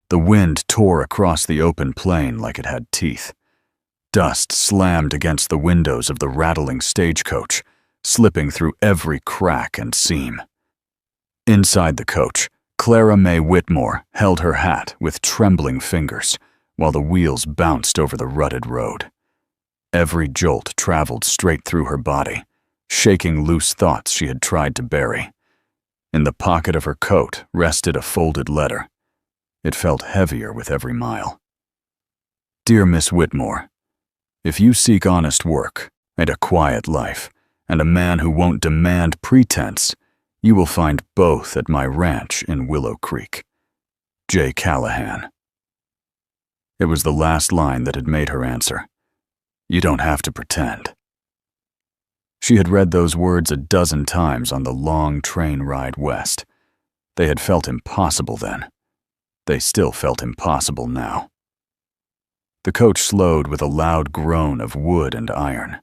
The wind tore across the open plain like it had teeth. Dust slammed against the windows of the rattling stagecoach, slipping through every crack and seam. Inside the coach, Clara May Whitmore held her hat with trembling fingers while the wheels bounced over the rutted road. Every jolt traveled straight through her body, shaking loose thoughts she had tried to bury. In the pocket of her coat rested a folded letter. It felt heavier with every mile. Dear Miss Whitmore, if you seek honest work and a quiet life and a man who won't demand pretense, you will find both at my ranch in Willow Creek. Jed Callahan. It was the last line that had made her answer. You don't have to pretend. She had read those words a dozen times on the long train ride west. They had felt impossible then. They still felt impossible now. The coach slowed with a loud groan of wood and iron.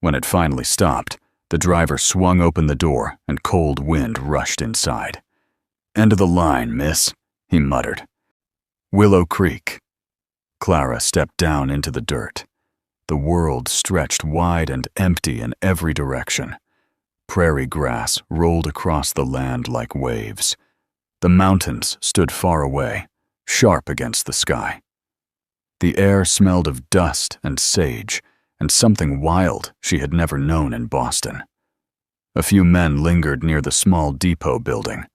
When it finally stopped, the driver swung open the door and cold wind rushed inside. End of the line, miss, he muttered. Willow Creek. Clara stepped down into the dirt. The world stretched wide and empty in every direction. Prairie grass rolled across the land like waves. The mountains stood far away, sharp against the sky. The air smelled of dust and sage, and something wild she had never known in Boston. A few men lingered near the small depot building.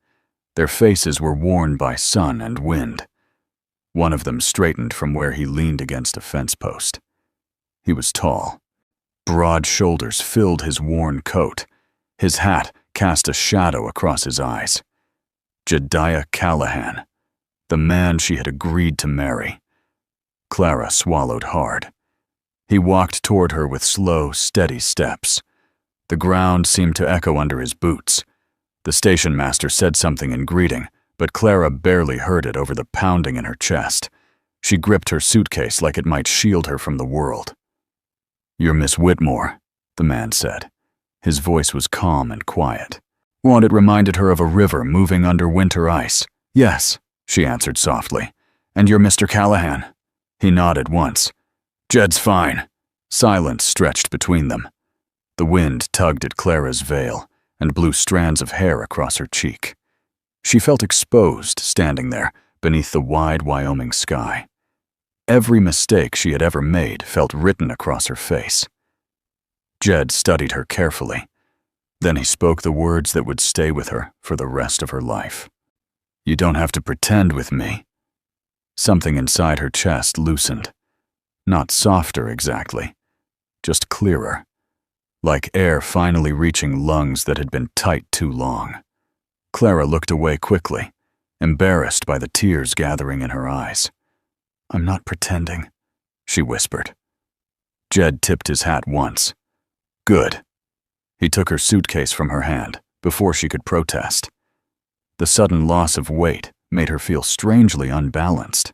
Their faces were worn by sun and wind. One of them straightened from where he leaned against a fence post. He was tall. Broad shoulders filled his worn coat. His hat cast a shadow across his eyes. Jed Callahan, the man she had agreed to marry. Clara swallowed hard. He walked toward her with slow, steady steps. The ground seemed to echo under his boots. The station master said something in greeting, but Clara barely heard it over the pounding in her chest. She gripped her suitcase like it might shield her from the world. You're Miss Whitmore, the man said. His voice was calm and quiet. It reminded her of a river moving under winter ice. Yes, she answered softly. And you're Mr. Callahan? He nodded once. Jed's fine. Silence stretched between them. The wind tugged at Clara's veil and blew strands of hair across her cheek. She felt exposed standing there beneath the wide Wyoming sky. Every mistake she had ever made felt written across her face. Jed studied her carefully. Then he spoke the words that would stay with her for the rest of her life. You don't have to pretend with me. Something inside her chest loosened. Not softer exactly, just clearer, like air finally reaching lungs that had been tight too long. Clara looked away quickly, embarrassed by the tears gathering in her eyes. I'm not pretending, she whispered. Jed tipped his hat once. Good. He took her suitcase from her hand before she could protest. The sudden loss of weight made her feel strangely unbalanced.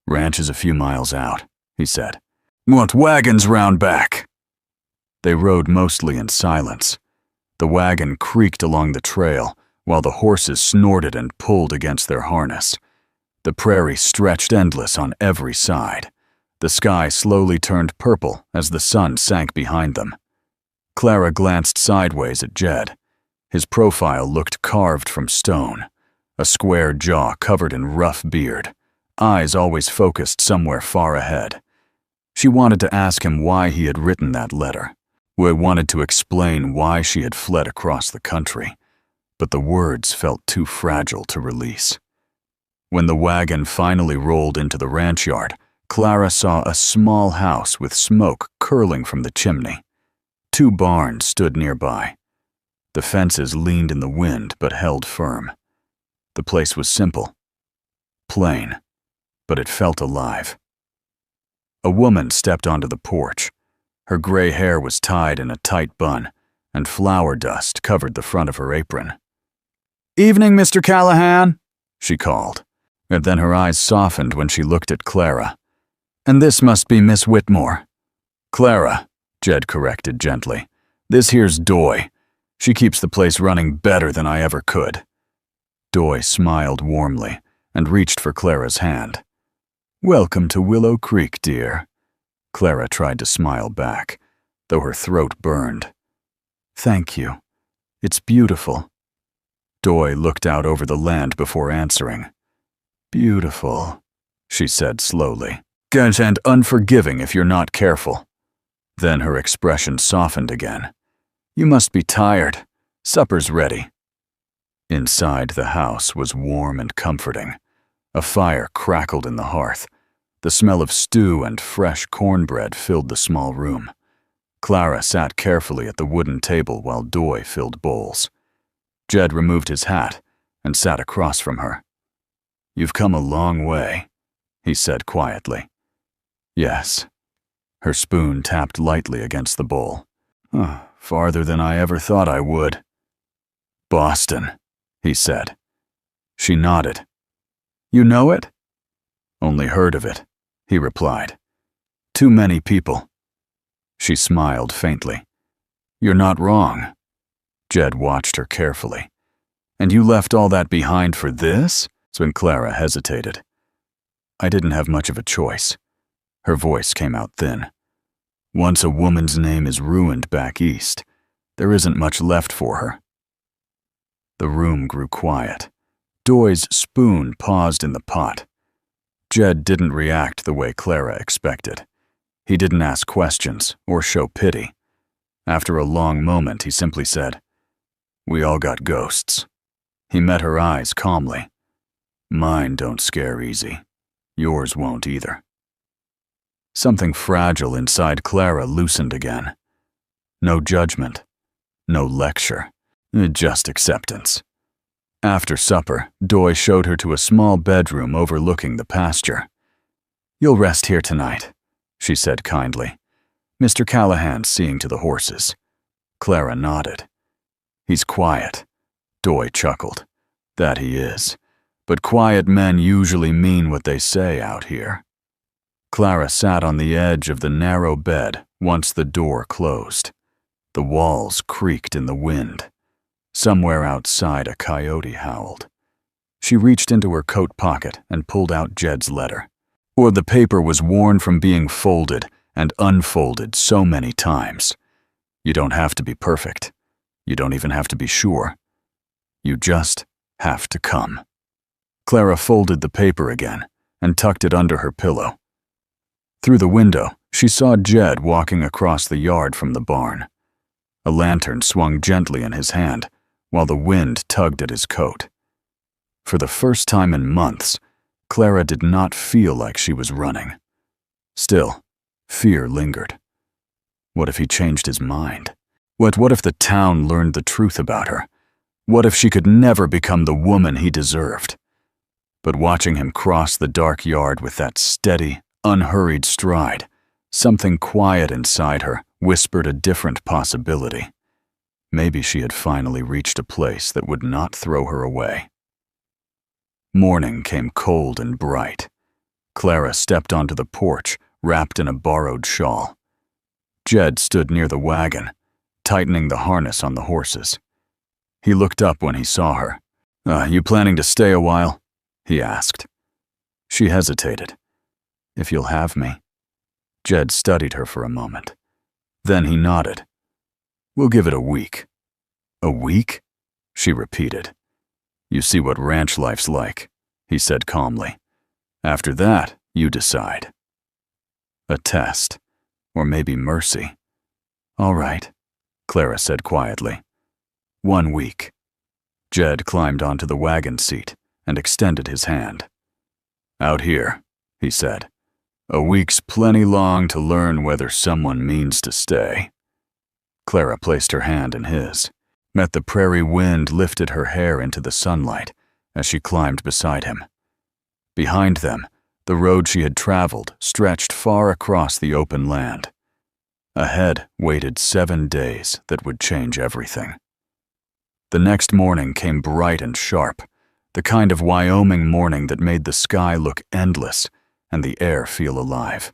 Ranch is a few miles out, he said. Want wagons round back. They rode mostly in silence. The wagon creaked along the trail while the horses snorted and pulled against their harness. The prairie stretched endless on every side. The sky slowly turned purple as the sun sank behind them. Clara glanced sideways at Jed. His profile looked carved from stone, a square jaw covered in rough beard, eyes always focused somewhere far ahead. She wanted to ask him why he had written that letter. Wanted to explain why she had fled across the country, but the words felt too fragile to release. When the wagon finally rolled into the ranch yard, Clara saw a small house with smoke curling from the chimney. 2 barns stood nearby. The fences leaned in the wind but held firm. The place was simple, plain, but it felt alive. A woman stepped onto the porch. Her gray hair was tied in a tight bun, and flour dust covered the front of her apron. Evening, Mr. Callahan, she called, and then her eyes softened when she looked at Clara. And this must be Miss Whitmore. Clara, Jed corrected gently. This here's Doy. She keeps the place running better than I ever could. Doy smiled warmly, and reached for Clara's hand. "Welcome to Willow Creek, dear." Clara tried to smile back, though her throat burned. "Thank you. It's beautiful." Doy looked out over the land before answering. "Beautiful," she said slowly. "And unforgiving if you're not careful." Then her expression softened again. "You must be tired. Supper's ready." Inside the house was warm and comforting. A fire crackled in the hearth. The smell of stew and fresh cornbread filled the small room. Clara sat carefully at the wooden table while Doy filled bowls. Jed removed his hat and sat across from her. "You've come a long way," he said quietly. "Yes." Her spoon tapped lightly against the bowl. "Farther than I ever thought I would." "Boston," he said. She nodded. "You know it?" "Only heard of it," he replied. "Too many people." She smiled faintly. "You're not wrong." Jed watched her carefully. "And you left all that behind for this?" When Clara hesitated. "I didn't have much of a choice." Her voice came out thin. "Once a woman's name is ruined back east, there isn't much left for her." The room grew quiet. Doy's spoon paused in the pot. Jed didn't react the way Clara expected. He didn't ask questions or show pity. After a long moment, he simply said, "We all got ghosts." He met her eyes calmly. "Mine don't scare easy. Yours won't either." Something fragile inside Clara loosened again. No judgment, no lecture, just acceptance. After supper, Doy showed her to a small bedroom overlooking the pasture. "You'll rest here tonight," she said kindly. "Mr. Callahan's seeing to the horses." Clara nodded. "He's quiet," Doy chuckled. "That he is. But quiet men usually mean what they say out here." Clara sat on the edge of the narrow bed once the door closed. The walls creaked in the wind. Somewhere outside, a coyote howled. She reached into her coat pocket and pulled out Jed's letter. Or the paper was worn from being folded and unfolded so many times. You don't have to be perfect. You don't even have to be sure. You just have to come. Clara folded the paper again and tucked it under her pillow. Through the window, she saw Jed walking across the yard from the barn. A lantern swung gently in his hand, while the wind tugged at his coat. For the first time in months, Clara did not feel like she was running. Still, fear lingered. What if he changed his mind? What if the town learned the truth about her? What if she could never become the woman he deserved? But watching him cross the dark yard with that steady, unhurried stride, something quiet inside her whispered a different possibility. Maybe she had finally reached a place that would not throw her away. Morning came cold and bright. Clara stepped onto the porch, wrapped in a borrowed shawl. Jed stood near the wagon, tightening the harness on the horses. He looked up when he saw her. "You planning to stay a while?" he asked. She hesitated. "If you'll have me." Jed studied her for a moment. Then he nodded. "We'll give it a week." "A week?" she repeated. "You see what ranch life's like," he said calmly. "After that, you decide." A test, or maybe mercy. "All right," Clara said quietly. 1 week. Jed climbed onto the wagon seat and extended his hand. "Out here," he said. "A week's plenty long to learn whether someone means to stay." Clara placed her hand in his. Met the prairie wind lifted her hair into the sunlight as she climbed beside him. Behind them, the road she had traveled stretched far across the open land. Ahead waited 7 days that would change everything. The next morning came bright and sharp, the kind of Wyoming morning that made the sky look endless and the air feel alive.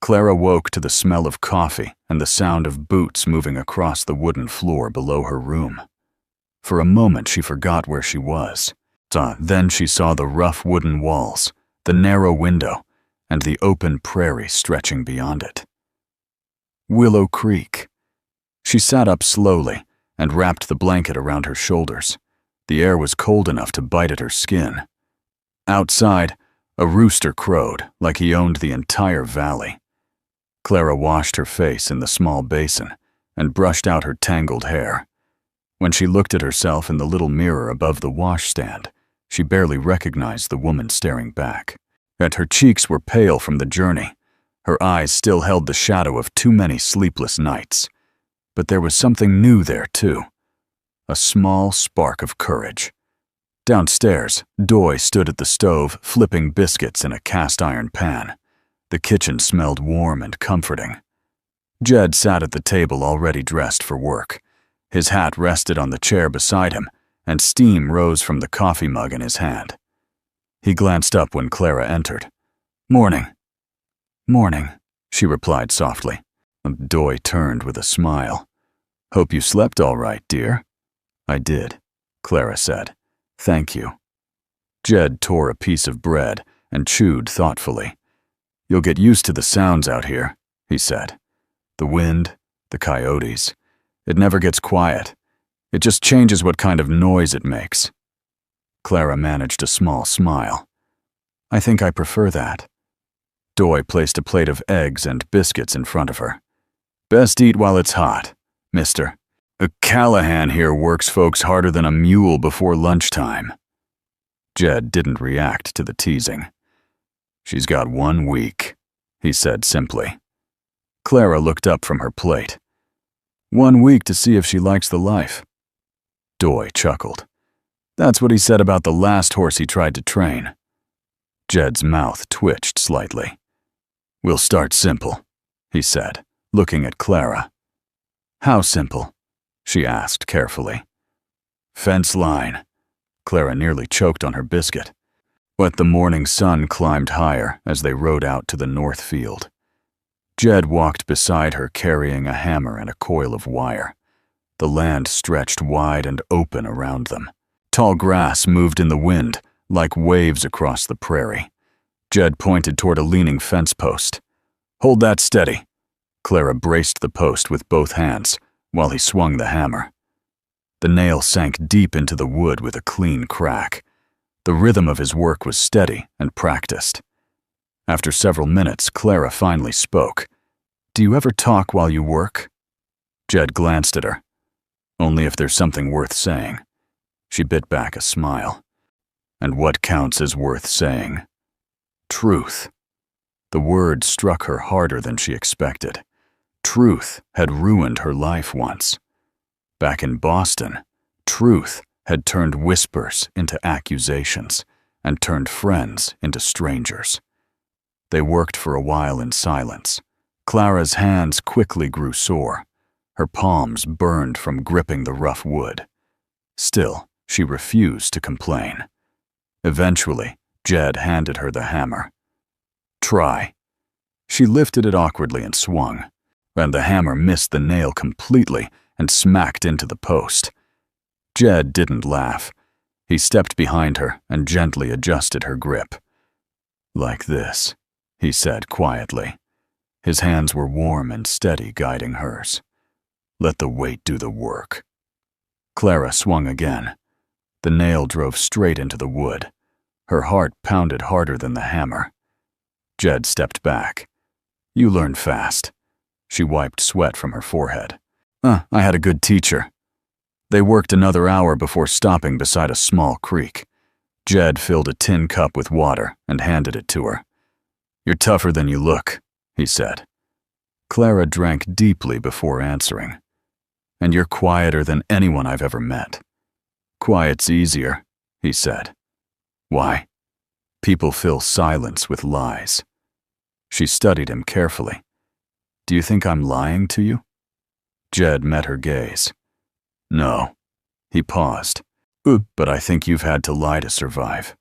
Clara woke to the smell of coffee and the sound of boots moving across the wooden floor below her room. For a moment she forgot where she was. Then she saw the rough wooden walls, the narrow window, and the open prairie stretching beyond it. Willow Creek. She sat up slowly and wrapped the blanket around her shoulders. The air was cold enough to bite at her skin. Outside, a rooster crowed like he owned the entire valley. Clara washed her face in the small basin and brushed out her tangled hair. When she looked at herself in the little mirror above the washstand, she barely recognized the woman staring back. And her cheeks were pale from the journey. Her eyes still held the shadow of too many sleepless nights. But there was something new there, too. A small spark of courage. Downstairs, Doy stood at the stove, flipping biscuits in a cast-iron pan. The kitchen smelled warm and comforting. Jed sat at the table already dressed for work. His hat rested on the chair beside him, and steam rose from the coffee mug in his hand. He glanced up when Clara entered. "Morning." "Morning," she replied softly. Doy turned with a smile. "Hope you slept all right, dear." "I did," Clara said. "Thank you." Jed tore a piece of bread and chewed thoughtfully. "You'll get used to the sounds out here," he said. "The wind, the coyotes. It never gets quiet. It just changes what kind of noise it makes." Clara managed a small smile. "I think I prefer that." Doy placed a plate of eggs and biscuits in front of her. "Best eat while it's hot, mister. Callahan here works folks harder than a mule before lunchtime." Jed didn't react to the teasing. "She's got 1 week," he said simply. Clara looked up from her plate. 1 week to see if she likes the life." Doy chuckled. "That's what he said about the last horse he tried to train." Jed's mouth twitched slightly. "We'll start simple," he said, looking at Clara. "How simple?" she asked carefully. "Fence line." Clara nearly choked on her biscuit. But the morning sun climbed higher as they rode out to the north field. Jed walked beside her carrying a hammer and a coil of wire. The land stretched wide and open around them. Tall grass moved in the wind like waves across the prairie. Jed pointed toward a leaning fence post. "Hold that steady." Clara braced the post with both hands while he swung the hammer. The nail sank deep into the wood with a clean crack. The rhythm of his work was steady and practiced. After several minutes, Clara finally spoke. "Do you ever talk while you work?" Jed glanced at her. "Only if there's something worth saying." She bit back a smile. "And what counts as worth saying?" Truth. The word struck her harder than she expected. Truth had ruined her life once. Back in Boston, truth had turned whispers into accusations and turned friends into strangers. They worked for a while in silence. Clara's hands quickly grew sore. Her palms burned from gripping the rough wood. Still, she refused to complain. Eventually, Jed handed her the hammer. "Try." She lifted it awkwardly and swung, and the hammer missed the nail completely and smacked into the post. Jed didn't laugh. He stepped behind her and gently adjusted her grip. "Like this," he said quietly. His hands were warm and steady, guiding hers. "Let the weight do the work." Clara swung again. The nail drove straight into the wood. Her heart pounded harder than the hammer. Jed stepped back. "You learn fast." She wiped sweat from her forehead. I had a good teacher." They worked another hour before stopping beside a small creek. Jed filled a tin cup with water and handed it to her. "You're tougher than you look," he said. Clara drank deeply before answering. "And you're quieter than anyone I've ever met." "Quiet's easier," he said. "Why?" "People fill silence with lies." She studied him carefully. "Do you think I'm lying to you?" Jed met her gaze. "No." He paused. "But I think you've had to lie to survive."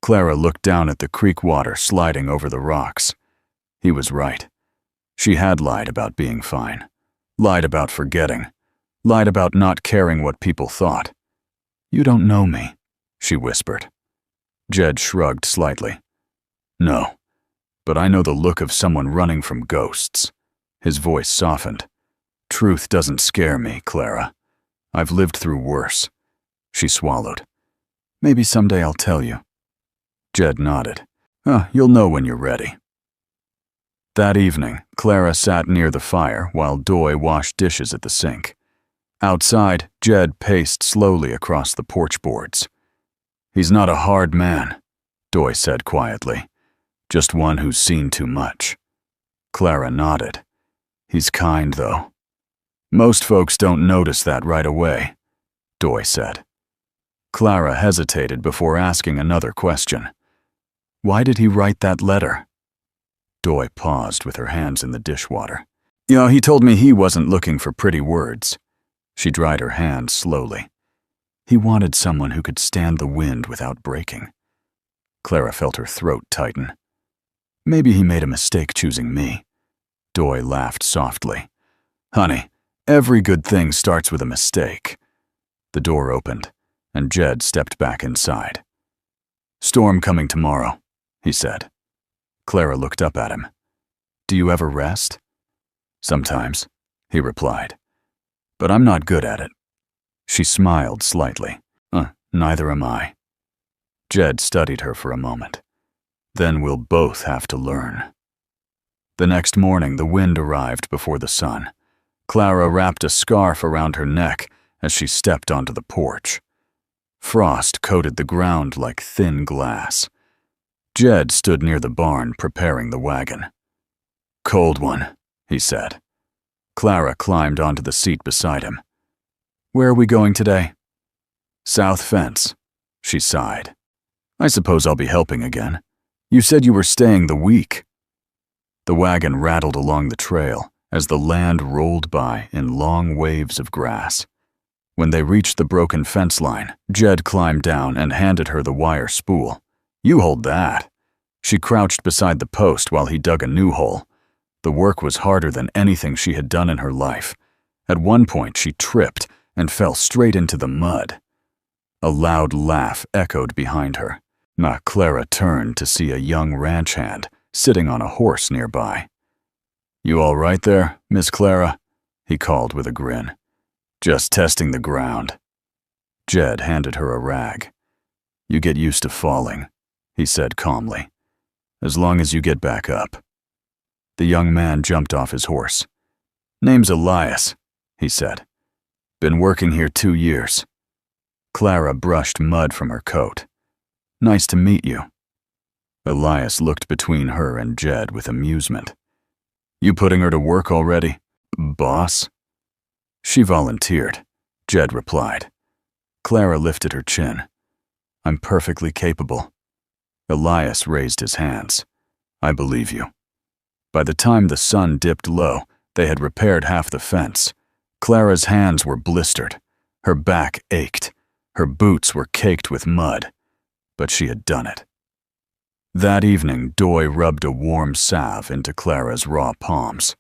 Clara looked down at the creek water sliding over the rocks. He was right. She had lied about being fine. Lied about forgetting. Lied about not caring what people thought. "You don't know me," she whispered. Jed shrugged slightly. No, but I know the look of someone running from ghosts. His voice softened. Truth doesn't scare me, Clara. I've lived through worse. She swallowed. Maybe someday I'll tell you. Jed nodded. You'll know when you're ready. That evening, Clara sat near the fire while Doy washed dishes at the sink. Outside, Jed paced slowly across the porch boards. He's not a hard man, Doy said quietly. Just one who's seen too much. Clara nodded. He's kind, though. Most folks don't notice that right away, Doy said. Clara hesitated before asking another question. Why did he write that letter? Doy paused with her hands in the dishwater. He told me he wasn't looking for pretty words. She dried her hands slowly. He wanted someone who could stand the wind without breaking. Clara felt her throat tighten. Maybe he made a mistake choosing me. Doy laughed softly. Honey, every good thing starts with a mistake. The door opened, and Jed stepped back inside. Storm coming tomorrow, he said. Clara looked up at him. Do you ever rest? Sometimes, he replied. But I'm not good at it. She smiled slightly. Neither am I. Jed studied her for a moment. Then we'll both have to learn. The next morning, the wind arrived before the sun. Clara wrapped a scarf around her neck as she stepped onto the porch. Frost coated the ground like thin glass. Jed stood near the barn preparing the wagon. Cold one, he said. Clara climbed onto the seat beside him. Where are we going today? South Fence, she sighed. I suppose I'll be helping again. You said you were staying the week. The wagon rattled along the trail as the land rolled by in long waves of grass. When they reached the broken fence line, Jed climbed down and handed her the wire spool. You hold that. She crouched beside the post while he dug a new hole. The work was harder than anything she had done in her life. At one point, she tripped and fell straight into the mud. A loud laugh echoed behind her. Clara turned to see a young ranch hand sitting on a horse nearby. You all right there, Miss Clara? He called with a grin. Just testing the ground. Jed handed her a rag. You get used to falling, he said calmly. As long as you get back up. The young man jumped off his horse. Name's Elias, he said. Been working here 2 years. Clara brushed mud from her coat. Nice to meet you. Elias looked between her and Jed with amusement. You putting her to work already, boss? She volunteered, Jed replied. Clara lifted her chin. I'm perfectly capable. Elias raised his hands. I believe you. By the time the sun dipped low, they had repaired half the fence. Clara's hands were blistered. Her back ached. Her boots were caked with mud. But she had done it. That evening, Doy rubbed a warm salve into Clara's raw palms.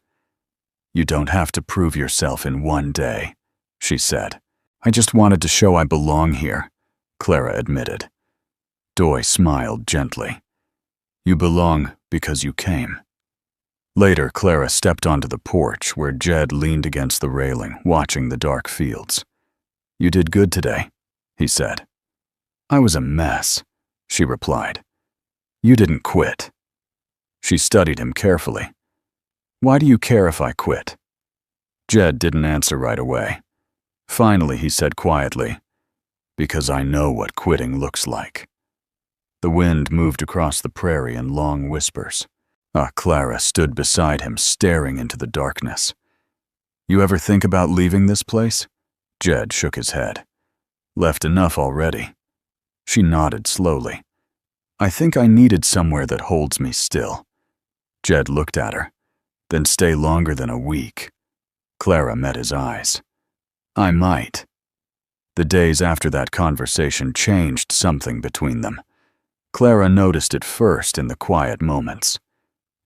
You don't have to prove yourself in one day, she said. I just wanted to show I belong here, Clara admitted. Doy smiled gently. You belong because you came. Later, Clara stepped onto the porch where Jed leaned against the railing, watching the dark fields. You did good today, he said. I was a mess, she replied. You didn't quit. She studied him carefully. Why do you care if I quit? Jed didn't answer right away. Finally, he said quietly, because I know what quitting looks like. The wind moved across the prairie in long whispers. Clara stood beside him, staring into the darkness. You ever think about leaving this place? Jed shook his head. Left enough already. She nodded slowly. I think I needed somewhere that holds me still. Jed looked at her. Then stay longer than a week. Clara met his eyes. I might. The days after that conversation changed something between them. Clara noticed it first in the quiet moments.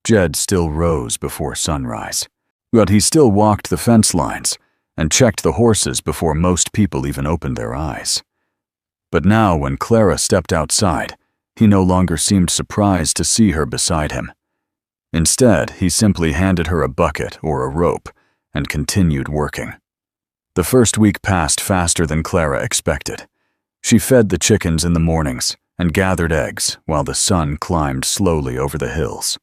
Jed still rose before sunrise, but he still walked the fence lines and checked the horses before most people even opened their eyes. But now, when Clara stepped outside, he no longer seemed surprised to see her beside him. Instead, he simply handed her a bucket or a rope and continued working. The first week passed faster than Clara expected. She fed the chickens in the mornings and gathered eggs while the sun climbed slowly over the hills.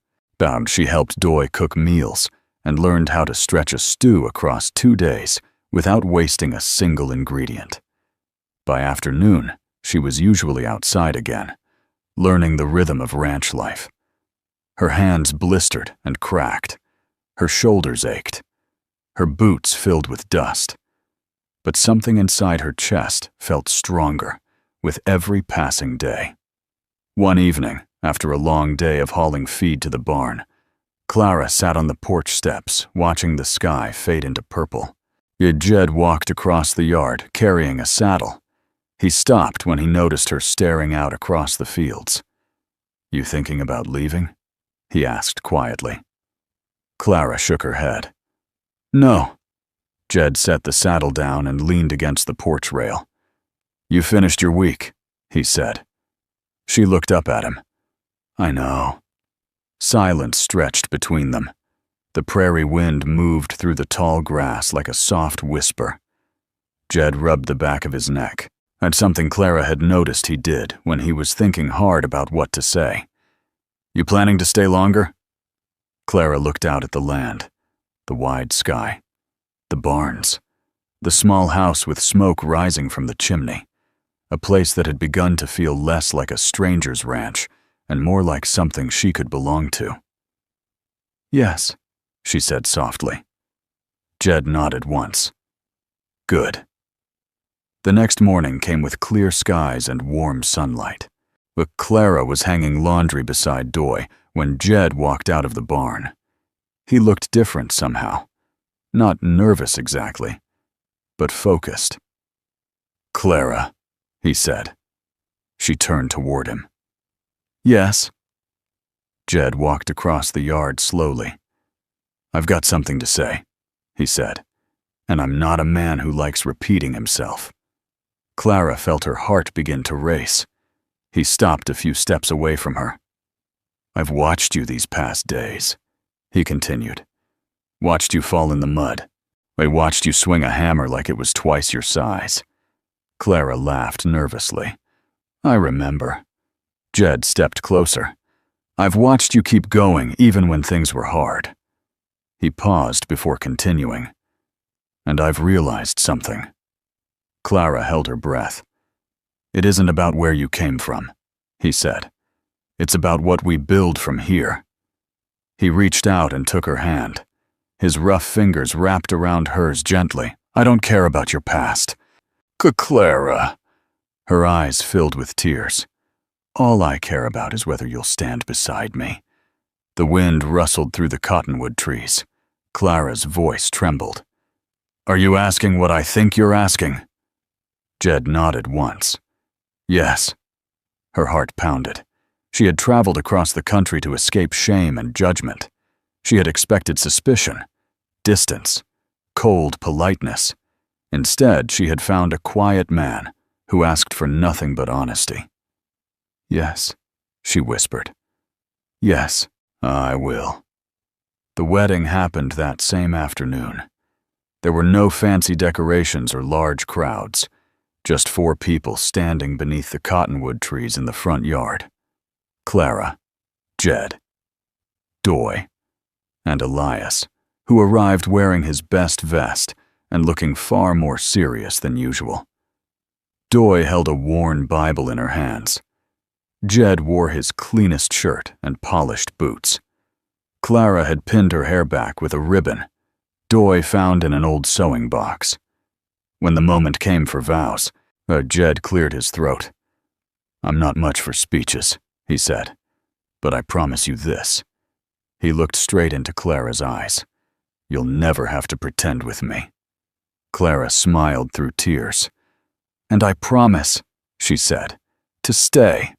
She helped Doy cook meals and learned how to stretch a stew across 2 days without wasting a single ingredient. By afternoon, she was usually outside again, learning the rhythm of ranch life. Her hands blistered and cracked. Her shoulders ached. Her boots filled with dust. But something inside her chest felt stronger with every passing day. One evening, after a long day of hauling feed to the barn, Clara sat on the porch steps watching the sky fade into purple. Jed walked across the yard carrying a saddle. He stopped when he noticed her staring out across the fields. "You thinking about leaving?" he asked quietly. Clara shook her head. "No." Jed set the saddle down and leaned against the porch rail. "You finished your week," he said. She looked up at him. "I know." Silence stretched between them. The prairie wind moved through the tall grass like a soft whisper. Jed rubbed the back of his neck, and something Clara had noticed he did when he was thinking hard about what to say. "You planning to stay longer?" Clara looked out at the land, the wide sky, the barns, the small house with smoke rising from the chimney, a place that had begun to feel less like a stranger's ranch and more like something she could belong to. "Yes," she said softly. Jed nodded once. "Good." The next morning came with clear skies and warm sunlight. But Clara was hanging laundry beside Doy when Jed walked out of the barn. He looked different somehow. Not nervous exactly, but focused. "Clara," he said. She turned toward him. "Yes?" Jed walked across the yard slowly. "I've got something to say," he said, "and I'm not a man who likes repeating himself." Clara felt her heart begin to race. He stopped a few steps away from her. "I've watched you these past days," he continued. "Watched you fall in the mud. I watched you swing a hammer like it was twice your size." Clara laughed nervously. "I remember." Jed stepped closer. "I've watched you keep going even when things were hard." He paused before continuing. "And I've realized something." Clara held her breath. "It isn't about where you came from," he said. "It's about what we build from here." He reached out and took her hand. His rough fingers wrapped around hers gently. "I don't care about your past." "Clara." Her eyes filled with tears. "All I care about is whether you'll stand beside me." The wind rustled through the cottonwood trees. Clara's voice trembled. "Are you asking what I think you're asking?" Jed nodded once. "Yes." Her heart pounded. She had traveled across the country to escape shame and judgment. She had expected suspicion, distance, cold politeness. Instead, she had found a quiet man who asked for nothing but honesty. "Yes," she whispered. "Yes, I will." The wedding happened that same afternoon. There were no fancy decorations or large crowds, just 4 people standing beneath the cottonwood trees in the front yard. Clara, Jed, Doy, and Elias, who arrived wearing his best vest and looking far more serious than usual. Doy held a worn Bible in her hands. Jed wore his cleanest shirt and polished boots. Clara had pinned her hair back with a ribbon, Doy found in an old sewing box. When the moment came for vows, Jed cleared his throat. "I'm not much for speeches," he said, "but I promise you this." He looked straight into Clara's eyes. "You'll never have to pretend with me." Clara smiled through tears. "And I promise," she said, "to stay."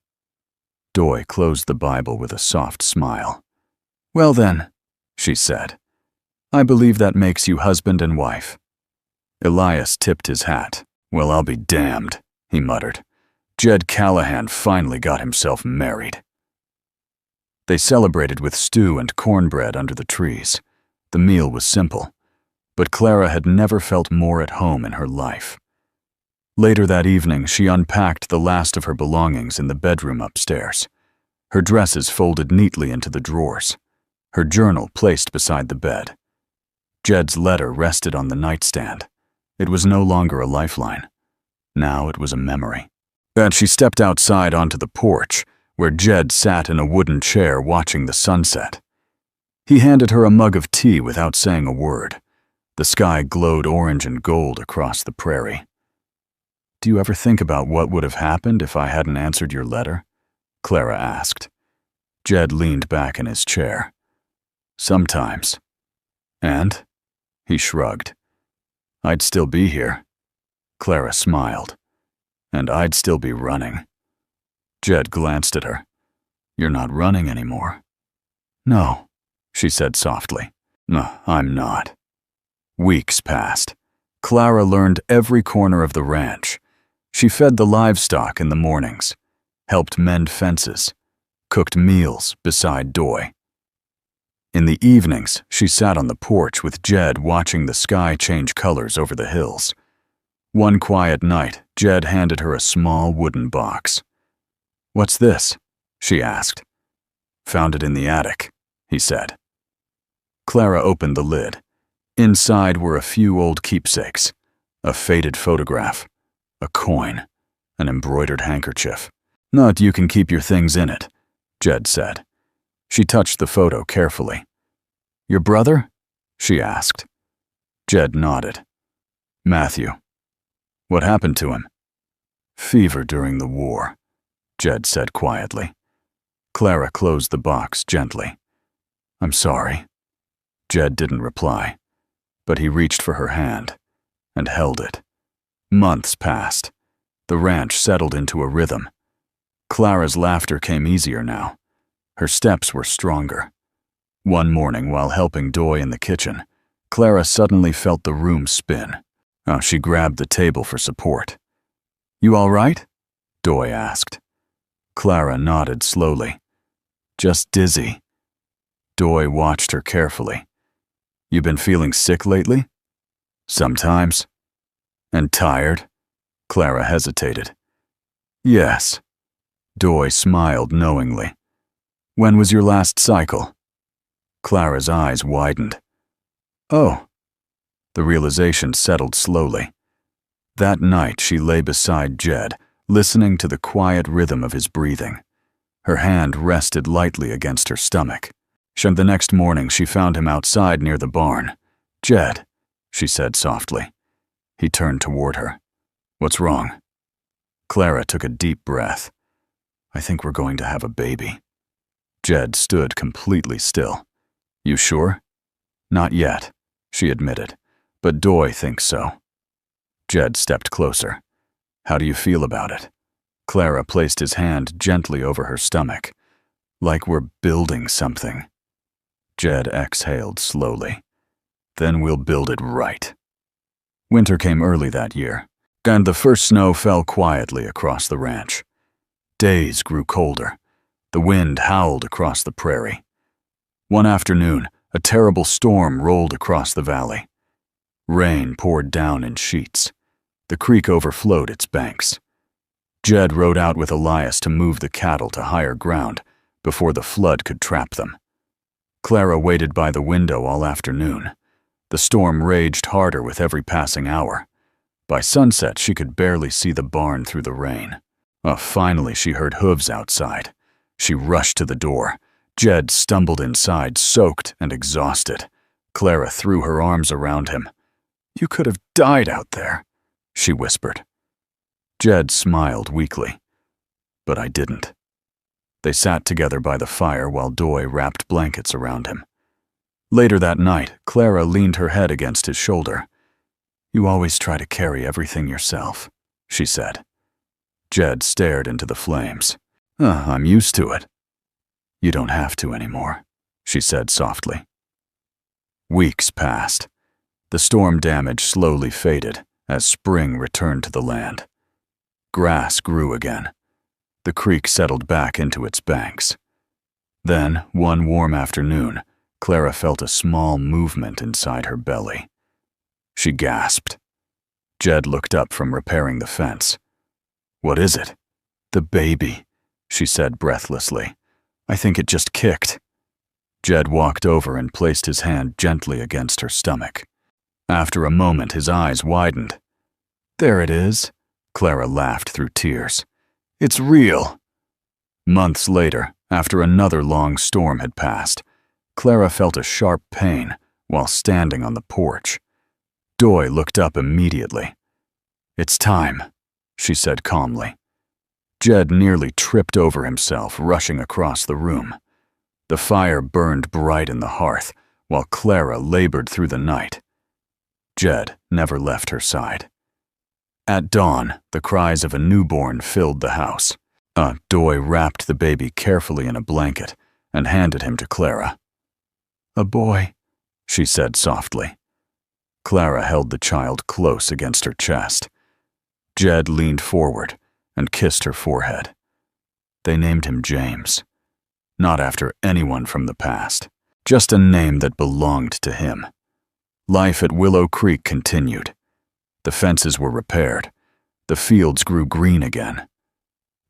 Doy closed the Bible with a soft smile. "Well then," she said, "I believe that makes you husband and wife." Elias tipped his hat. "Well, I'll be damned," he muttered. Jed Callahan finally got himself married. They celebrated with stew and cornbread under the trees. The meal was simple, but Clara had never felt more at home in her life. Later that evening, she unpacked the last of her belongings in the bedroom upstairs, her dresses folded neatly into the drawers, her journal placed beside the bed. Jed's letter rested on the nightstand. It was no longer a lifeline. Now it was a memory. Then she stepped outside onto the porch, where Jed sat in a wooden chair watching the sunset. He handed her a mug of tea without saying a word. The sky glowed orange and gold across the prairie. "Do you ever think about what would have happened if I hadn't answered your letter?" Clara asked. Jed leaned back in his chair. "Sometimes." "And?" He shrugged. "I'd still be here." Clara smiled. "And I'd still be running." Jed glanced at her. "You're not running anymore." "No," she said softly. "No, I'm not." Weeks passed. Clara learned every corner of the ranch. She fed the livestock in the mornings, helped mend fences, cooked meals beside Doy. In the evenings, she sat on the porch with Jed watching the sky change colors over the hills. One quiet night, Jed handed her a small wooden box. "What's this?" she asked. "Found it in the attic," he said. Clara opened the lid. Inside were a few old keepsakes, a faded photograph, a coin, an embroidered handkerchief. "Not you can keep your things in it," Jed said. She touched the photo carefully. "Your brother?" she asked. Jed nodded. "Matthew." "What happened to him?" "Fever during the war," Jed said quietly. Clara closed the box gently. "I'm sorry." Jed didn't reply, but he reached for her hand and held it. Months passed. The ranch settled into a rhythm. Clara's laughter came easier now. Her steps were stronger. One morning, while helping Doy in the kitchen, Clara suddenly felt the room spin. She grabbed the table for support. "You all right?" Doy asked. Clara nodded slowly. "Just dizzy." Doy watched her carefully. "You been feeling sick lately?" "Sometimes." "And tired?" Clara hesitated. "Yes." Doy smiled knowingly. "When was your last cycle?" Clara's eyes widened. "Oh." The realization settled slowly. That night she lay beside Jed, listening to the quiet rhythm of his breathing. Her hand rested lightly against her stomach. The next morning she found him outside near the barn. "Jed," she said softly. He turned toward her. "What's wrong?" Clara took a deep breath. "I think we're going to have a baby." Jed stood completely still. "You sure?" "Not yet," she admitted, "but Doy thinks so." Jed stepped closer. "How do you feel about it?" Clara placed his hand gently over her stomach. "Like we're building something." Jed exhaled slowly. "Then we'll build it right." Winter came early that year, and the first snow fell quietly across the ranch. Days grew colder. The wind howled across the prairie. One afternoon, a terrible storm rolled across the valley. Rain poured down in sheets. The creek overflowed its banks. Jed rode out with Elias to move the cattle to higher ground before the flood could trap them. Clara waited by the window all afternoon. The storm raged harder with every passing hour. By sunset, she could barely see the barn through the rain. Finally, she heard hooves outside. She rushed to the door. Jed stumbled inside, soaked and exhausted. Clara threw her arms around him. "You could have died out there," she whispered. Jed smiled weakly. "But I didn't." They sat together by the fire while Doy wrapped blankets around him. Later that night, Clara leaned her head against his shoulder. "You always try to carry everything yourself," she said. Jed stared into the flames. "I'm used to it." "You don't have to anymore," she said softly. Weeks passed. The storm damage slowly faded as spring returned to the land. Grass grew again. The creek settled back into its banks. Then, one warm afternoon, Clara felt a small movement inside her belly. She gasped. Jed looked up from repairing the fence. "What is it?" "The baby," she said breathlessly. "I think it just kicked." Jed walked over and placed his hand gently against her stomach. After a moment, his eyes widened. "There it is," Clara laughed through tears. "It's real." Months later, after another long storm had passed, Clara felt a sharp pain while standing on the porch. Doy looked up immediately. "It's time," she said calmly. Jed nearly tripped over himself, rushing across the room. The fire burned bright in the hearth, while Clara labored through the night. Jed never left her side. At dawn, the cries of a newborn filled the house. Doy wrapped the baby carefully in a blanket and handed him to Clara. "A boy," she said softly. Clara held the child close against her chest. Jed leaned forward and kissed her forehead. They named him James. Not after anyone from the past, just a name that belonged to him. Life at Willow Creek continued. The fences were repaired. The fields grew green again.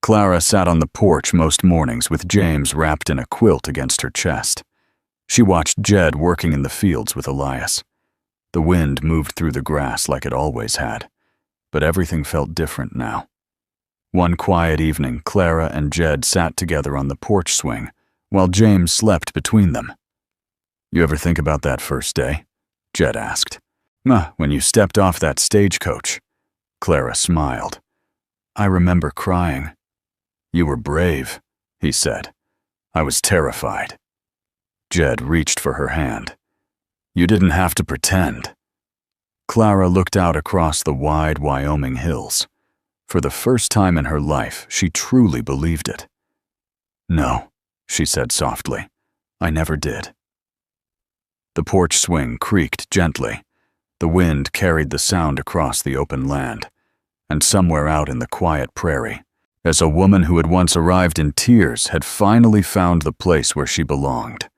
Clara sat on the porch most mornings with James wrapped in a quilt against her chest. She watched Jed working in the fields with Elias. The wind moved through the grass like it always had, but everything felt different now. One quiet evening, Clara and Jed sat together on the porch swing, while James slept between them. "You ever think about that first day?" Jed asked. "When you stepped off that stagecoach." Clara smiled. "I remember crying." "You were brave," he said. "I was terrified." Jed reached for her hand. "You didn't have to pretend." Clara looked out across the wide Wyoming hills. For the first time in her life, she truly believed it. "No," she said softly. "I never did." The porch swing creaked gently. The wind carried the sound across the open land. And somewhere out in the quiet prairie, as a woman who had once arrived in tears had finally found the place where she belonged.